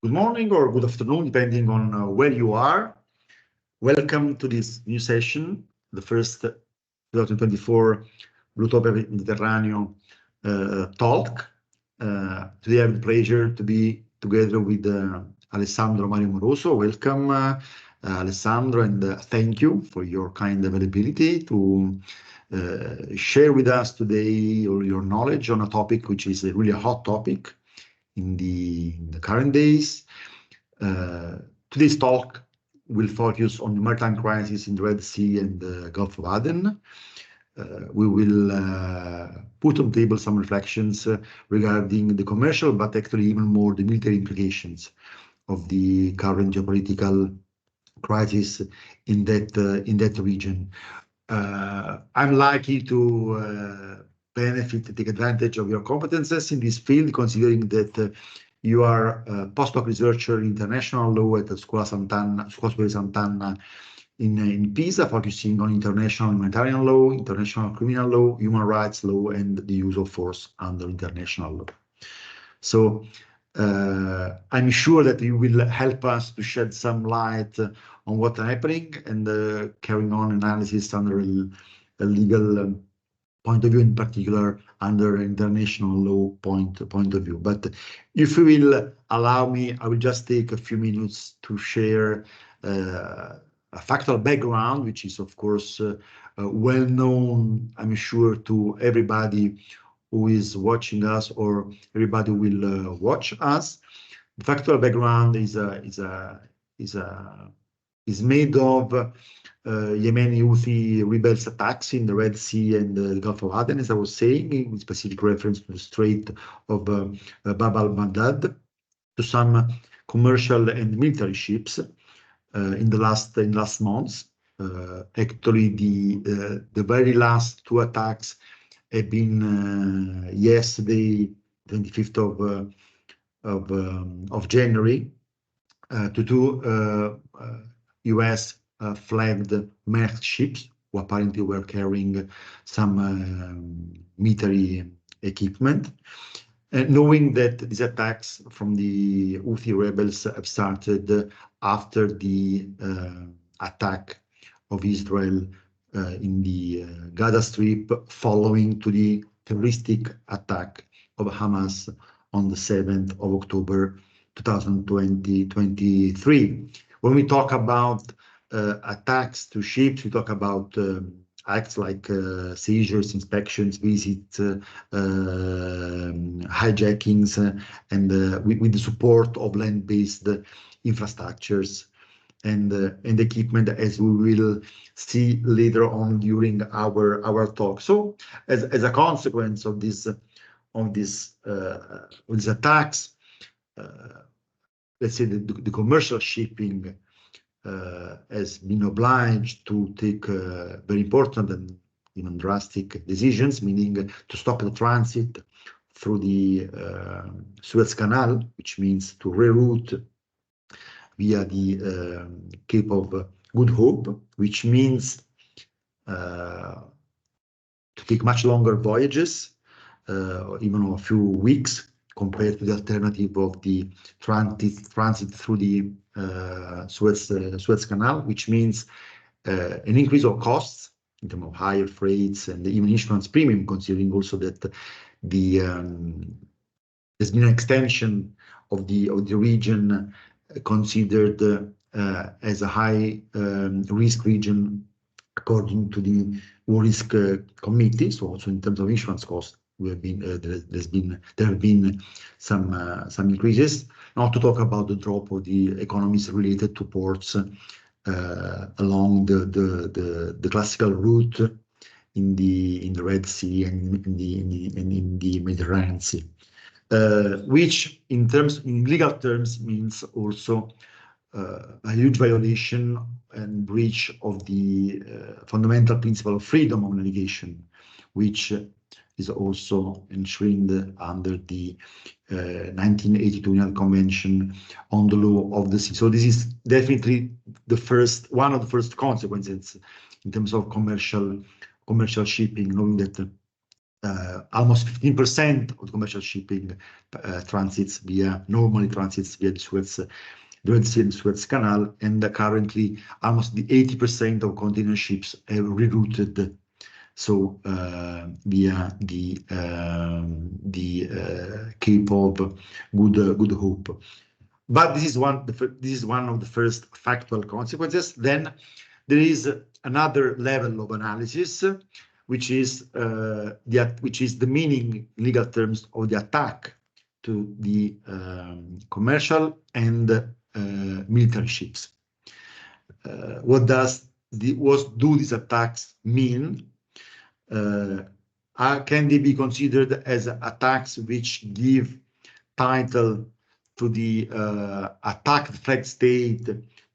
Good morning or good afternoon, depending on where you are. Welcome to this new session, the first 2024 Blue Topic Mediterranean talk. Today I have the pleasure to be together with Alessandro Mario Amoroso. Welcome, Alessandro, and thank you for your kind availability to share with us today all your knowledge on a topic which is really a hot topic in the current days. Today's talk will focus on the maritime crisis in the Red Sea and the Gulf of Aden. We will put on the table some reflections regarding the commercial, but actually even more the military implications of the current geopolitical crisis in that region. I'm likely to take advantage of your competences in this field, considering that you are a postdoc researcher in international law at the Scuola Superiore Sant'Anna in Pisa, focusing on international humanitarian law, international criminal law, human rights law, and the use of force under international law. So I'm sure that you will help us to shed some light on what's happening and carrying on analysis under a legal point of view, in particular under international law point of view. But if you will allow me, I will just take a few minutes to share a factual background, which is of course well known, I'm sure, to everybody who is watching us or everybody who will watch us. The factual background is made of Yemeni Houthi rebels attacks in the Red Sea and the Gulf of Aden, as I was saying, with specific reference to the Strait of Bab al-Mandab, to some commercial and military ships in the last months. Actually, the very last two attacks have been yesterday, 25th of January, to two US flagged Maersk ships who apparently were carrying some military equipment. Knowing that these attacks from the Houthi rebels have started after the attack of Israel in the Gaza Strip, following to the terroristic attack of Hamas on the 7th of October 2023. When we talk about attacks to ships, we talk about acts like seizures, inspections, visits, hijackings, and with the support of land-based infrastructures and equipment, as we will see later on during our talk. So, as a consequence of these attacks, let's say the commercial shipping has been obliged to take very important and even drastic decisions, meaning to stop the transit through the Suez Canal, which means to reroute via the Cape of Good Hope, which means to take much longer voyages, even a few weeks, compared to the alternative of the transit through the Suez Canal, which means an increase of costs in terms of higher freights and even insurance premium, considering also that there's been an extension of the region considered as a high risk region according to the War Risk Committee. So also in terms of insurance costs, there have been some increases. Not to talk about the drop of the economies related to ports along the classical route in the Red Sea and in the Mediterranean Sea, which in legal terms means also a huge violation and breach of the fundamental principle of freedom of navigation, which is also enshrined under the 1982 United Convention on the Law of the Sea. So this is definitely one of the first consequences in terms of commercial shipping, knowing that almost 15% of the commercial shipping normally transits via the Red Sea and Suez Canal, and currently almost the 80% of container ships have rerouted, so via the Cape of Good Hope. But this is one of the first factual consequences. Then there is another level of analysis, which is the meaning, in legal terms, of the attack to the commercial and military ships. What do these attacks mean? Can they be considered as attacks which give title to the attacked flag state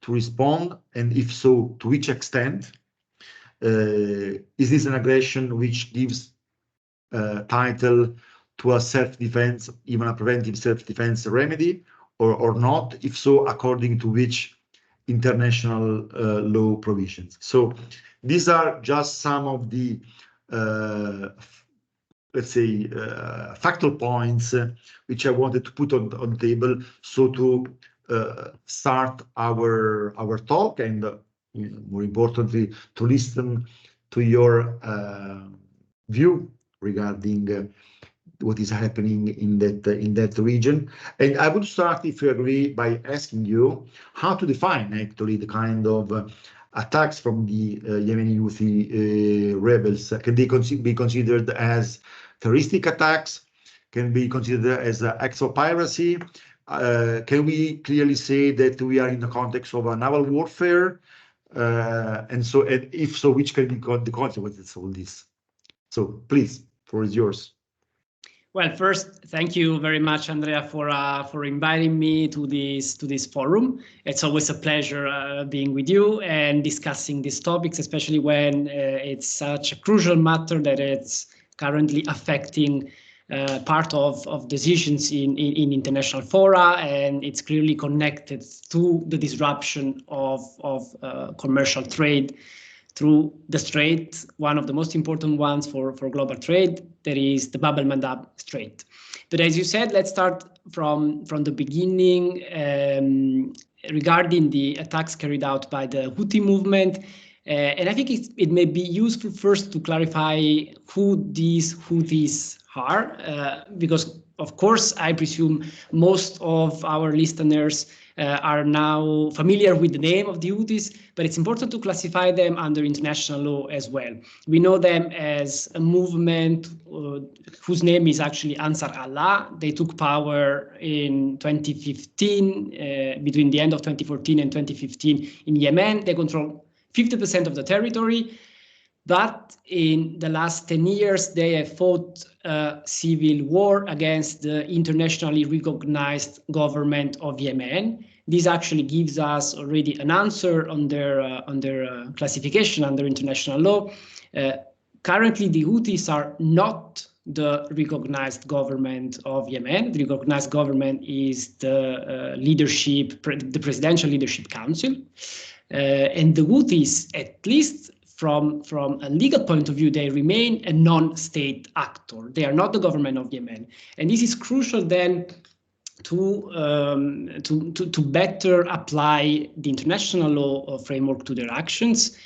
to respond, and if so, to which extent? Is this an aggression which gives title to a self-defense, even a preventive self-defense remedy, or not? If so, according to which international law provisions? So these are just some of the let's say factual points which I wanted to put on the table, so to start our talk, and more importantly, to listen to your view regarding what is happening in that region. And I would start, if you agree, by asking you how to define actually the kind of attacks from the Yemeni Houthi rebels. Can they be considered as terroristic attacks? Can be considered as acts of piracy? Can we clearly say that we are in the context of a naval warfare? And if so, which can be the consequences of this? So please, the floor is yours. Well, first, thank you very much, Andrea, for inviting me to this forum. It's always a pleasure being with you and discussing these topics, especially when it's such a crucial matter that it's currently affecting part of decisions in international fora, and it's clearly connected to the disruption of commercial trade through the strait, one of the most important ones for global trade, that is the Bab el-Mandab Strait. But as you said, let's start from the beginning regarding the attacks carried out by the Houthi movement. And I think it may be useful first to clarify who these Houthis are, because of course, I presume most of our listeners are now familiar with the name of the Houthis, but it's important to classify them under international law as well. We know them as a movement whose name is actually Ansar Allah. They took power in 2015, between the end of 2014 and 2015 in Yemen. They control 50% of the territory, but in the last 10 years, they have fought a civil war against the internationally recognized government of Yemen. This actually gives us already an answer on their classification under international law. Currently, the Houthis are not the recognized government of Yemen. The recognized government is the the Presidential Leadership Council. And the Houthis, at least from a legal point of view, they remain a non-state actor. They are not the government of Yemen. And this is crucial then to better apply the international law framework to their actions.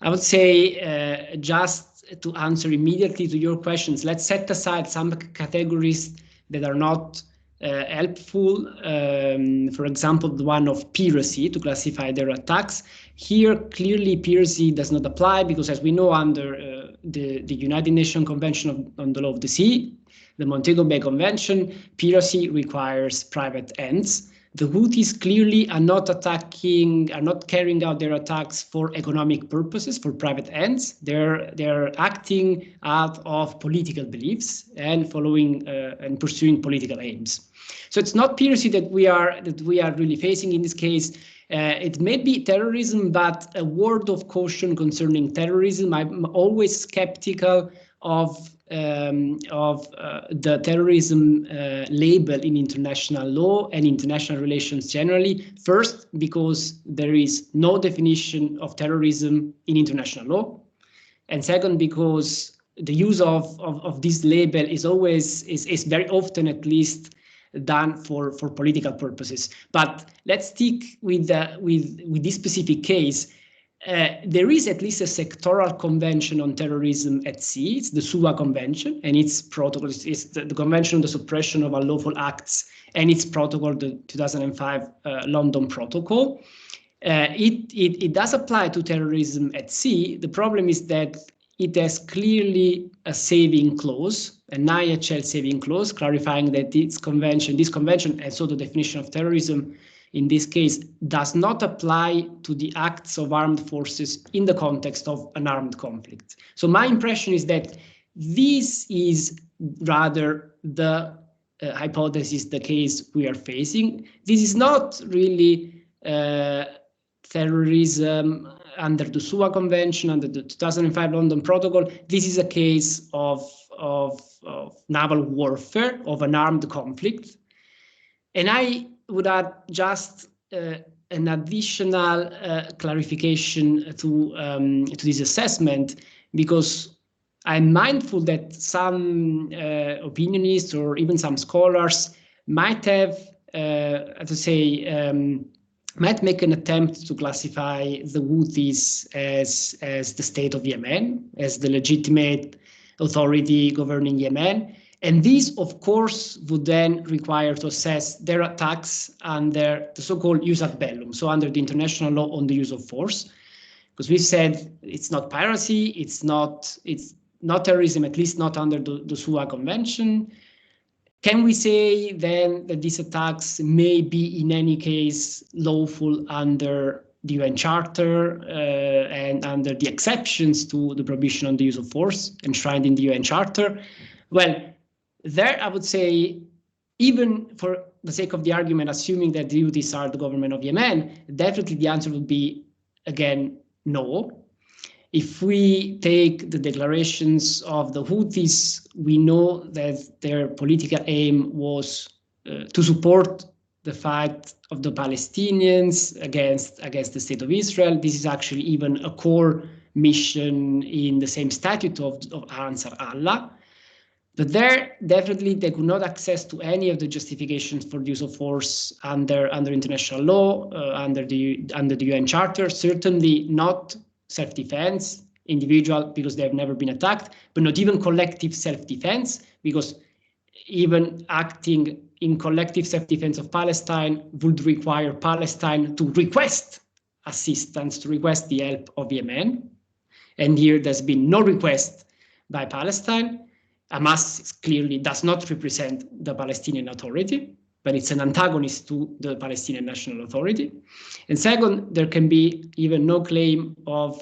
I would say, just to answer immediately to your questions, let's set aside some categories that are not helpful. For example, the one of piracy, to classify their attacks. Here, clearly, piracy does not apply because, as we know, under the United Nations Convention on the Law of the Sea, the Montego Bay Convention, piracy requires private ends. The Houthis clearly are not carrying out their attacks for economic purposes, for private ends. They're acting out of political beliefs and following and pursuing political aims. So it's not piracy that we are really facing in this case. It may be terrorism, but a word of caution concerning terrorism. I'm always skeptical of the terrorism label in international law and international relations generally. First, because there is no definition of terrorism in international law. And second, because the use of this label is always is very often at least done for political purposes. But let's stick with this specific case. There is at least a sectoral convention on terrorism at sea. It's the SUA Convention, and its protocol is the Convention on the Suppression of Unlawful Acts, and its protocol, the 2005 London Protocol. It does apply to terrorism at sea. The problem is that it has clearly a saving clause, an IHL saving clause, clarifying that this convention, and so the definition of terrorism in this case, does not apply to the acts of armed forces in the context of an armed conflict. So my impression is that this is rather the hypothesis, the case we are facing. This is not really terrorism under the SUA Convention, under the 2005 London Protocol. This is a case of naval warfare, of an armed conflict. And I would add just an additional clarification to this assessment, because I'm mindful that some opinionists or even some scholars might have, might make an attempt to classify the Houthis as the state of Yemen, as the legitimate authority governing Yemen. And this, of course, would then require to assess their attacks under the so-called jus ad bellum, so under the international law on the use of force. Because we said it's not piracy, it's not terrorism, at least not under the SUA Convention. Can we say then that these attacks may be in any case lawful under the UN Charter and under the exceptions to the prohibition on the use of force enshrined in the UN Charter? Well, there I would say, even for the sake of the argument, assuming that the Houthis are the government of Yemen, definitely the answer would be, again, no. If we take the declarations of the Houthis, we know that their political aim was to support the fight of the Palestinians against the state of Israel. This is actually even a core mission in the same statute of Ansar Allah. But there, definitely, they could not access to any of the justifications for the use of force under international law, under the UN Charter. Certainly not self-defense, individual, because they have never been attacked, but not even collective self-defense, because even acting in collective self-defense of Palestine would require Palestine to request assistance, to request the help of Yemen. And here there's been no request by Palestine. Hamas clearly does not represent the Palestinian Authority, but it's an antagonist to the Palestinian National Authority. And second, there can be even no claim of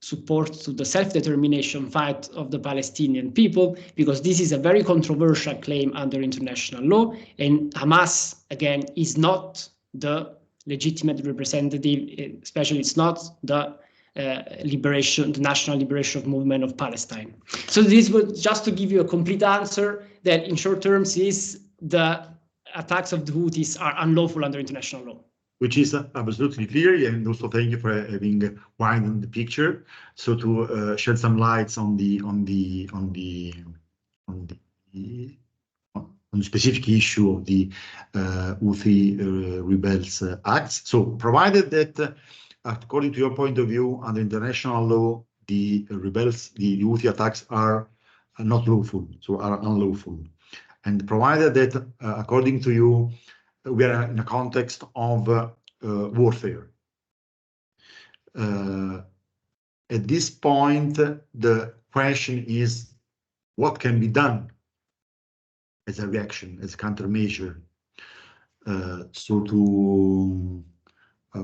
support to the self-determination fight of the Palestinian people, because this is a very controversial claim under international law, and Hamas, again, is not the legitimate representative, especially it's not the the national liberation movement of Palestine. So this was just to give you a complete answer that in short terms is the attacks of the Houthis are unlawful under international law. Which is absolutely clear, and also thank you for having widened the picture. So to shed some lights on the specific issue of the Houthi rebels acts. So provided that, according to your point of view, under international law, the rebels, the Houthi attacks are not lawful, so are unlawful. And provided that, according to you, we are in a context of warfare. At this point, the question is, what can be done as a reaction, as a countermeasure, so to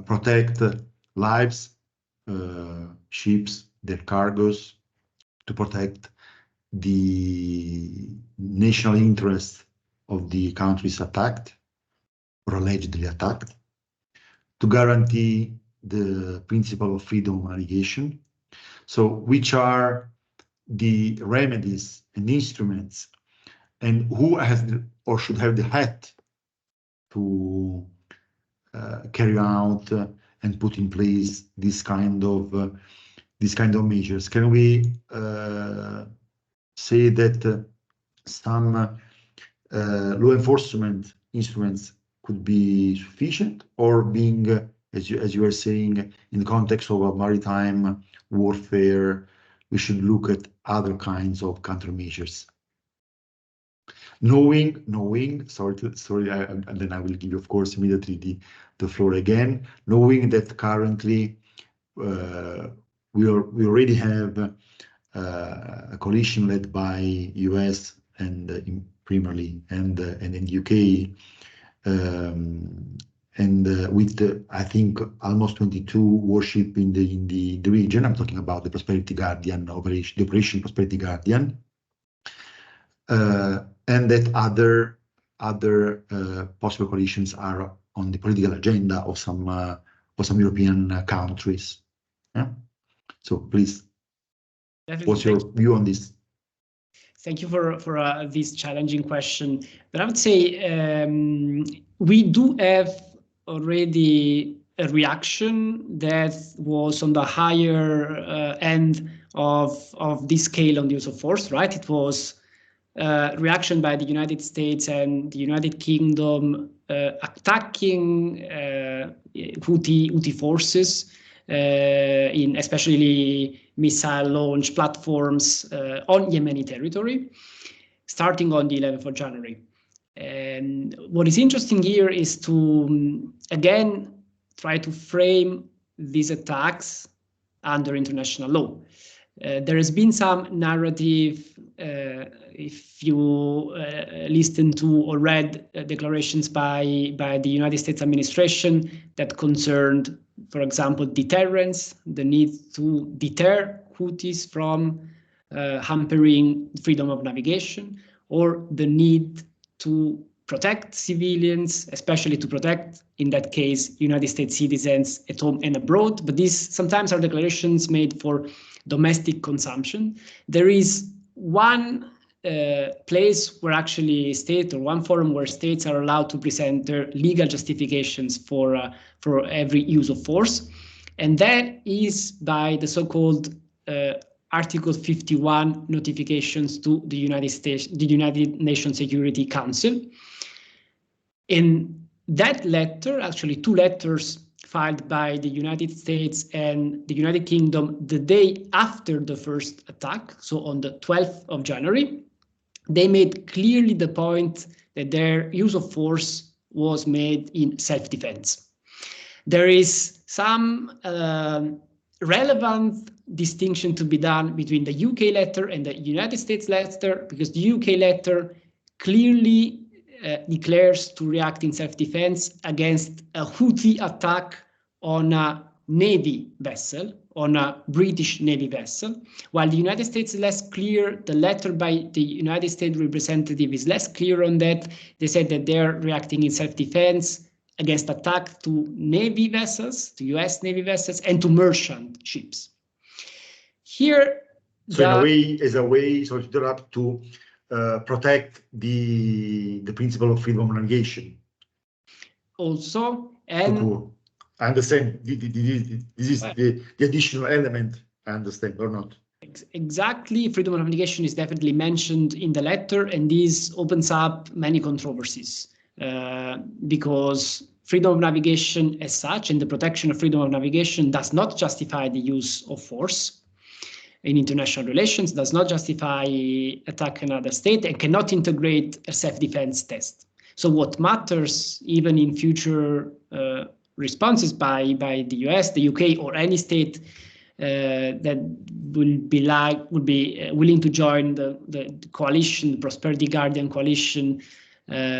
protect lives, ships, their cargoes, to protect the national interest of the countries attacked or allegedly attacked, to guarantee the principle of freedom of navigation. So which are the remedies and instruments, and who has or should have the hat to carry out and put in place this kind of measures? Can we say that some law enforcement instruments could be sufficient, or being, as you are saying, in the context of a maritime warfare, we should look at other kinds of countermeasures. Knowing, and then I will give you, of course, immediately the floor again. Knowing that currently we already have a coalition led by US and primarily and in the UK, with I think almost 22 warship in the region. I'm talking about the Prosperity Guardian operation, the Operation Prosperity Guardian, and that other possible coalitions are on the political agenda of some European countries. Yeah? So please, Definitely. What's your view on this? Thank you for this challenging question. But I would say we do have already a reaction that was on the higher end of this scale on the use of force, right? It was reaction by the United States and the United Kingdom attacking Houthi forces, in especially missile launch platforms on Yemeni territory, starting on the 11th of January. And what is interesting here is to, again, try to frame these attacks under international law. There has been some narrative, if you listened to or read declarations by the United States administration that concerned, for example, deterrence, the need to deter Houthis from hampering freedom of navigation, or the need to protect civilians, especially to protect, in that case, United States citizens at home and abroad. But these sometimes are declarations made for domestic consumption. There is one place where actually state, or one forum where states are allowed to present their legal justifications for every use of force, and that is by the so-called Article 51 notifications to the United Nations Security Council. In that letter, actually 2 letters filed by the United States and the United Kingdom the day after the first attack, so on the 12th of January, they made clearly the point that their use of force was made in self-defense. There is some relevant distinction to be done between the UK letter and the United States letter, because the UK letter clearly declares to react in self-defense against a Houthi attack on a Navy vessel, on a British Navy vessel, while the United States is less clear. The letter by the United States representative is less clear on that. They said that they're reacting in self-defense against attack to Navy vessels, to US Navy vessels, and to merchant ships. Here, so in a way, as a way, so to interrupt, to protect the principle of freedom of navigation. Also, and I understand this is the additional element. I understand, or not? Exactly. Freedom of navigation is definitely mentioned in the letter, and this opens up many controversies because freedom of navigation as such, and the protection of freedom of navigation, does not justify the use of force in international relations, does not justify attack another state, and cannot integrate a self-defense test. So what matters, even in future responses by the US, the UK, or any state that would be willing to join the coalition, the Prosperity Guardian coalition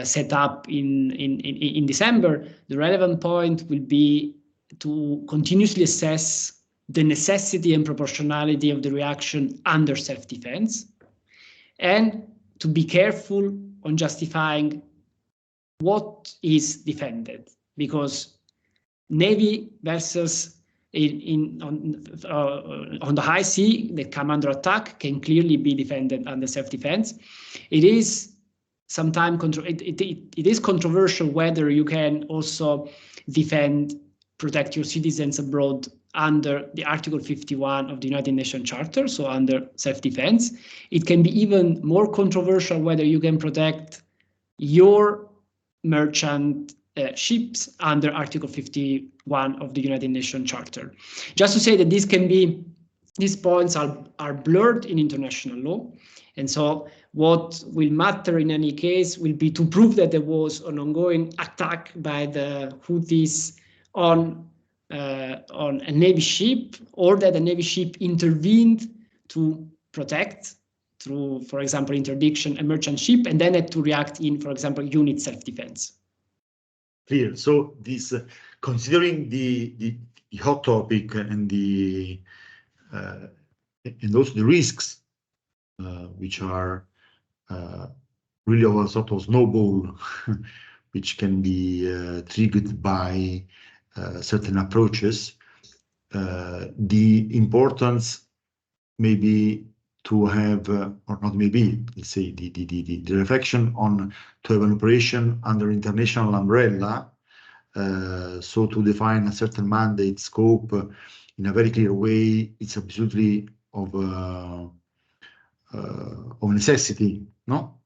set up in December, the relevant point will be to continuously assess the necessity and proportionality of the reaction under self-defense, and to be careful on justifying what is defended, because Navy vessels on the high sea that come under attack can clearly be defended under self-defense. It is sometimes it is controversial whether you can also protect your citizens abroad under the Article 51 of the United Nations Charter, so under self-defense. It can be even more controversial whether you can protect your merchant ships under Article 51 of the United Nations Charter. Just to say that these points are blurred in international law. And so what will matter in any case will be to prove that there was an ongoing attack by the Houthis on a Navy ship, or that a Navy ship intervened to protect through, for example, interdiction, a merchant ship, and then had to react in, for example, unit self-defense. Clear. So this, considering the hot topic and and also the risks, which are really of a sort of snowball, which can be triggered by certain approaches, the importance maybe to have, or not maybe, let's say the reflection on to have an operation under international umbrella, so to define a certain mandate scope in a very clear way, it's absolutely of necessity, no?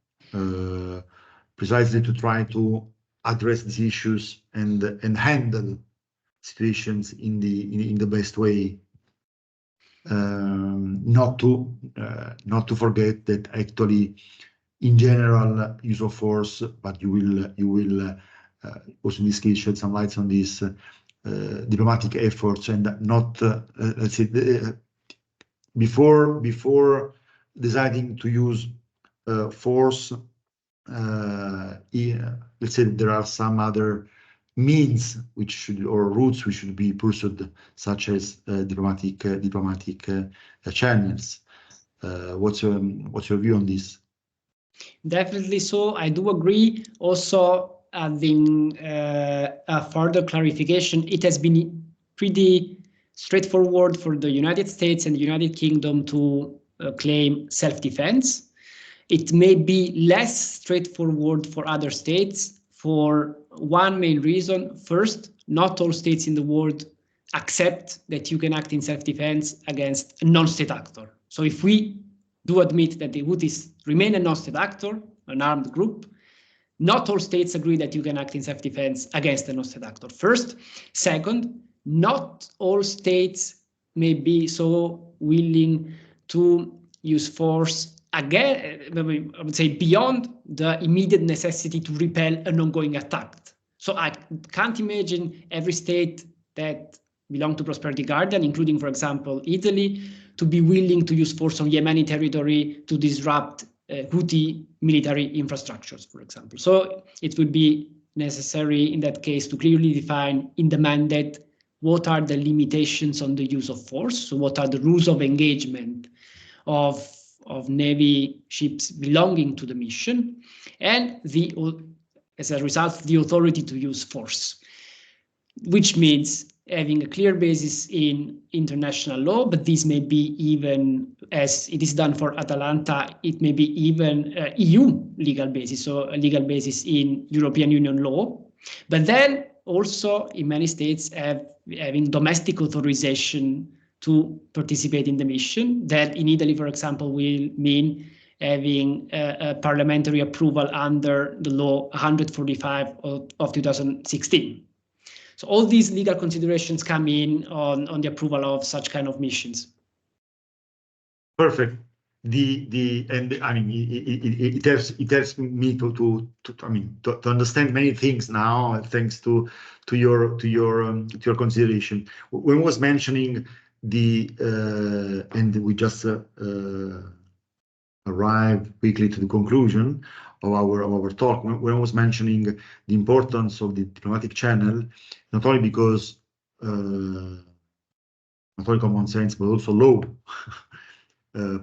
Precisely to try to address these issues and handle situations in the best way. Not to forget that actually, in general, use of force, but you will also in this case shed some lights on these diplomatic efforts, and not let's say before deciding to use force. Let's say there are some other means which should, or routes which should be pursued, such as diplomatic channels. What's your view on this? Definitely so. I do agree. Also, adding a further clarification, it has been pretty straightforward for the United States and the United Kingdom to claim self-defense. It may be less straightforward for other states for one main reason. First, not all states in the world accept that you can act in self-defense against a non-state actor. So if we do admit that the Houthis remain a non-state actor, an armed group, not all states agree that you can act in self-defense against a non-state actor. First. Second, not all states may be so willing to use force again, I would say, beyond the immediate necessity to repel an ongoing attack. So I can't imagine every state that belong to Prosperity Guardian, including, for example, Italy, to be willing to use force on Yemeni territory to disrupt Houthi military infrastructures, for example. So it would be necessary in that case to clearly define in the mandate what are the limitations on the use of force, so what are the rules of engagement of Navy ships belonging to the mission, and as a result, the authority to use force, which means having a clear basis in international law, but this may be even, as it is done for Atalanta, it may be even EU legal basis, so a legal basis in European Union law. But then also in many states having domestic authorization to participate in the mission. That in Italy, for example, will mean having a parliamentary approval under the law 145 of 2016. So all these legal considerations come in on the approval of such kind of missions. Perfect. I mean, it helps me to understand many things now, thanks to your consideration. When I was mentioning and we just arrived quickly to the conclusion of our talk, when I was mentioning the importance of the diplomatic channel, not only because not only common sense, but also law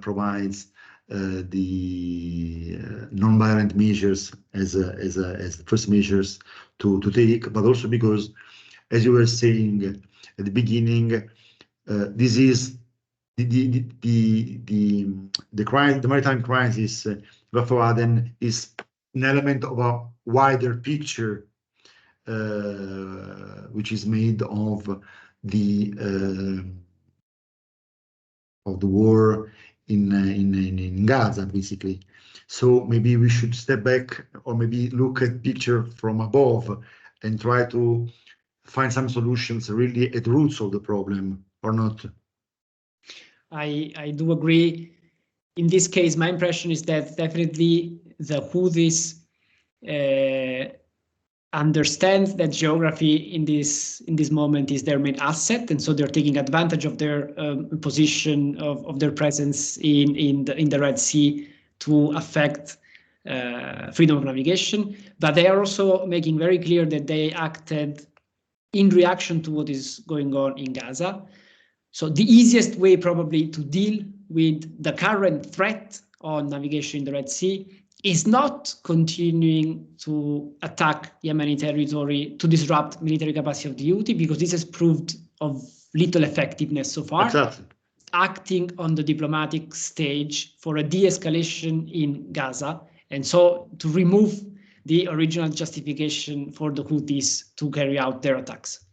provides the non-violent measures as the first measures to take, but also because, as you were saying at the beginning, this is the maritime crisis for Aden is an element of a wider picture, which is made of the war in Gaza, basically. So maybe we should step back, or maybe look at picture from above and try to find some solutions really at the roots of the problem, or not? I do agree. In this case, my impression is that definitely the Houthis understand that geography in this moment is their main asset, and so they're taking advantage of their position, of their presence in the Red Sea to affect freedom of navigation. But they are also making very clear that they acted in reaction to what is going on in Gaza. So the easiest way probably to deal with the current threat on navigation in the Red Sea is not continuing to attack Yemeni territory to disrupt military capacity of the Houthi, because this has proved of little effectiveness so far. Exactly. Acting on the diplomatic stage for a de-escalation in Gaza, and so to remove the original justification for the Houthis to carry out their attacks.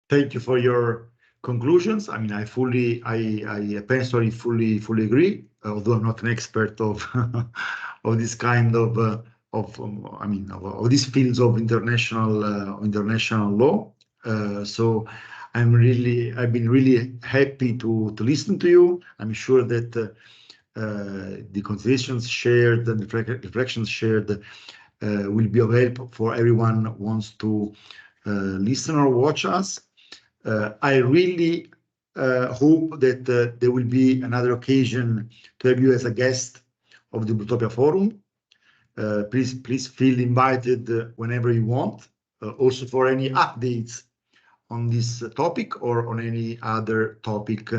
Thank you for your conclusions. I mean, I personally fully agree, although I'm not an expert of of this kind of these fields of international law. So I've been really happy to listen to you. I'm sure that the considerations shared and the reflections shared will be of help for everyone who wants to listen or watch us. I really hope that there will be another occasion to have you as a guest of the Blutopia Forum. Please feel invited whenever you want, also for any updates on this topic or on any other topic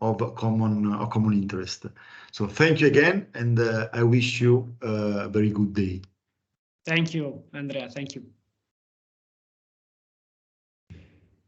of common interest. So thank you again, and I wish you a very good day. Thank you, Andrea. Thank you.